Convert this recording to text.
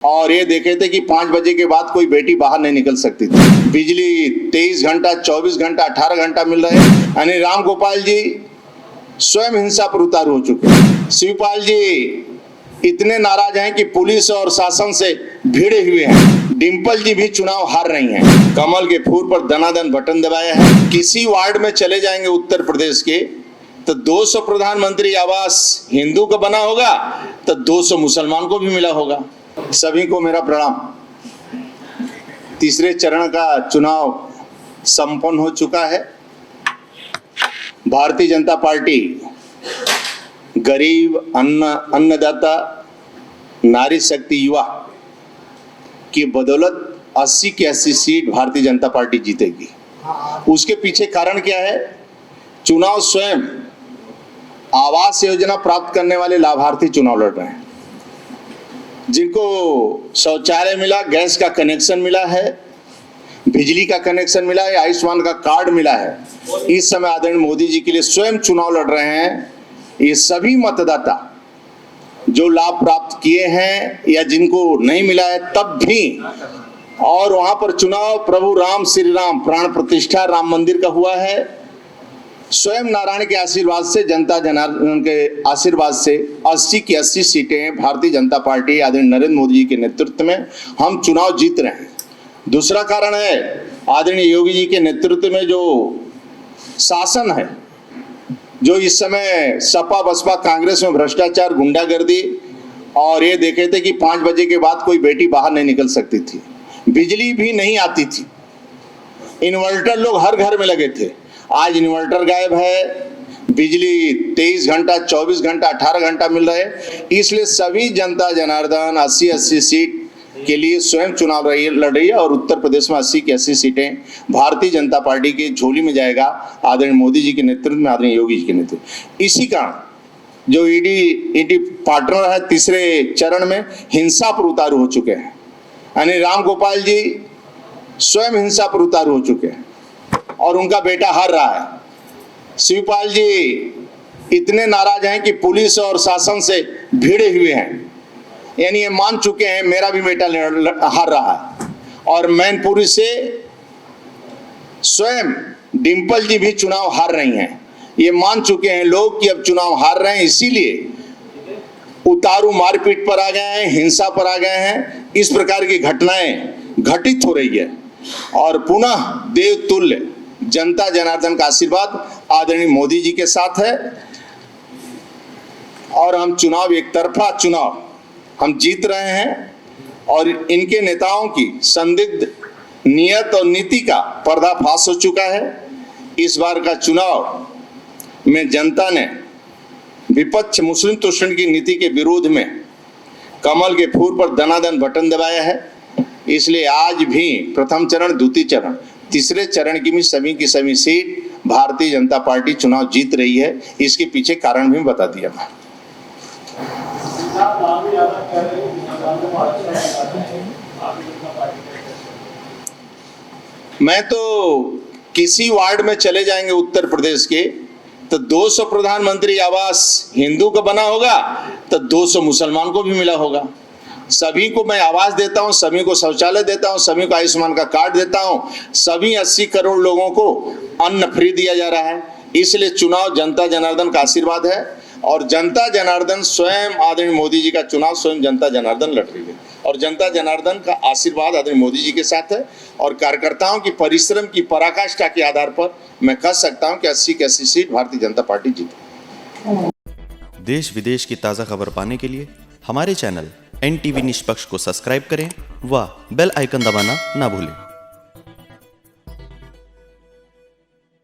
और ये देखे थे कि 5 बजे के बाद कोई बेटी बाहर नहीं निकल सकती थी। बिजली 23 घंटा, 24 घंटा, 18 घंटा मिल रहे हैं। यानी राम गोपाल जी स्वयं हिंसा पर उतारू हो चुके हैं। शिवपाल जी इतने नाराज हैं कि पुलिस और शासन से भिड़े हुए हैं। डिंपल जी भी चुनाव हार रही हैं। कमल के फूल पर दनादन बटन दबाया है। किसी वार्ड में चले जाएंगे उत्तर प्रदेश के तो 200 प्रधानमंत्री आवास हिंदू का बना होगा तो 200 मुसलमान को भी मिला होगा। सभी को मेरा प्रणाम। तीसरे चरण का चुनाव संपन्न हो चुका है। भारतीय जनता पार्टी गरीब, अन्नदाता, नारी शक्ति, युवा की बदौलत 80 की 80 सीट भारतीय जनता पार्टी जीतेगी। उसके पीछे कारण क्या है? चुनाव स्वयं आवास योजना प्राप्त करने वाले लाभार्थी चुनाव लड़ रहे हैं। जिनको शौचालय मिला, गैस का कनेक्शन मिला है, बिजली का कनेक्शन मिला है, आयुष्मान का कार्ड मिला है, इस समय आदरणीय मोदी जी के लिए स्वयं चुनाव लड़ रहे हैं। ये सभी मतदाता जो लाभ प्राप्त किए हैं या जिनको नहीं मिला है तब भी, और वहां पर चुनाव प्रभु राम, श्री राम प्राण प्रतिष्ठा राम मंदिर का हुआ है। स्वयं नारायण के आशीर्वाद से, जनता जनार्दन के आशीर्वाद से 80 की 80 सीटें भारतीय जनता पार्टी आदरणीय नरेंद्र मोदी जी के नेतृत्व में हम चुनाव जीत रहे हैं। दूसरा कारण है आदरणीय योगी जी के नेतृत्व में जो शासन है, जो इस समय सपा बसपा कांग्रेस में भ्रष्टाचार, गुंडागर्दी, और ये देखे थे कि 5 बजे के बाद कोई बेटी बाहर नहीं निकल सकती थी, बिजली भी नहीं आती थी, इन्वर्टर लोग हर घर में लगे थे। आज इन्वर्टर गायब है, बिजली 23 घंटा, 24 घंटा, 18 घंटा मिल रहे हैं। इसलिए सभी जनता जनार्दन 80-80 सीट के लिए स्वयं चुनाव लड़ रही है और उत्तर प्रदेश में 80 की 80 सीटें भारतीय जनता पार्टी की झोली में जाएगा आदरणीय मोदी जी के नेतृत्व में, आदरणीय योगी जी के नेतृत्व। इसी कारण जो ईडी पार्टनर है तीसरे चरण में हिंसा पर उतारू हो चुके हैं। यानी राम गोपाल जी स्वयं हिंसा पर उतारू हो चुके हैं और उनका बेटा हार रहा है। शिवपाल जी इतने नाराज हैं कि पुलिस और शासन से भिड़े हुए हैं। यानी ये मान चुके हैं मेरा भी बेटा हार रहा है। और मैनपुरी से स्वयं डिंपल जी भी चुनाव हार रही हैं। ये मान चुके हैं लोग कि अब चुनाव हार रहे हैं, इसीलिए उतारू मारपीट पर आ गए हैं, हिंसा पर आ गए हैं। इस प्रकार की घटनाएं घटित हो रही है और पुनः देवतुल्य जनता जनार्दन का आशीर्वाद आदरणीय मोदी जी के साथ है और हम चुनाव, एक तरफा चुनाव हम जीत रहे हैं और इनके नेताओं की संदिग्ध नियत और नीति का पर्दाफाश हो चुका है। इस बार का चुनाव में जनता ने विपक्ष मुस्लिम तुष्ण की नीति के विरोध में कमल के फूल पर दनादन बटन दबाया है। इसलिए आज भी प्रथम चरण, द्वितीय चरण, तीसरे चरण की सभी सीट भारतीय जनता पार्टी चुनाव जीत रही है। इसके पीछे कारण भी बता दिया मैं। मैं तो किसी वार्ड में चले जाएंगे उत्तर प्रदेश के तो 200 प्रधानमंत्री आवास हिंदू का बना होगा तो 200 मुसलमान को भी मिला होगा। सभी को मैं आवास देता हूं, सभी को शौचालय देता हूं, सभी को आयुष्मान का कार्ड देता हूं, सभी 80 करोड़ लोगों को अन्न फ्री दिया जा रहा है। इसलिए चुनाव जनता जनार्दन का आशीर्वाद है और जनता जनार्दन स्वयं आदरणीय मोदी जी का चुनाव स्वयं जनता जनार्दन लड़ रही है और जनता जनार्दन का आशीर्वाद आदरणीय मोदी जी के साथ है। और कार्यकर्ताओं की परिश्रम की पराकाष्ठा के आधार पर मैं कह सकता हूं कि 80 की 80 सीट भारतीय जनता पार्टी जीतेगी। देश विदेश की ताज़ा खबर पाने के लिए हमारे चैनल NTV निष्पक्ष को सब्सक्राइब करें व बेल आइकन दबाना ना भूलें।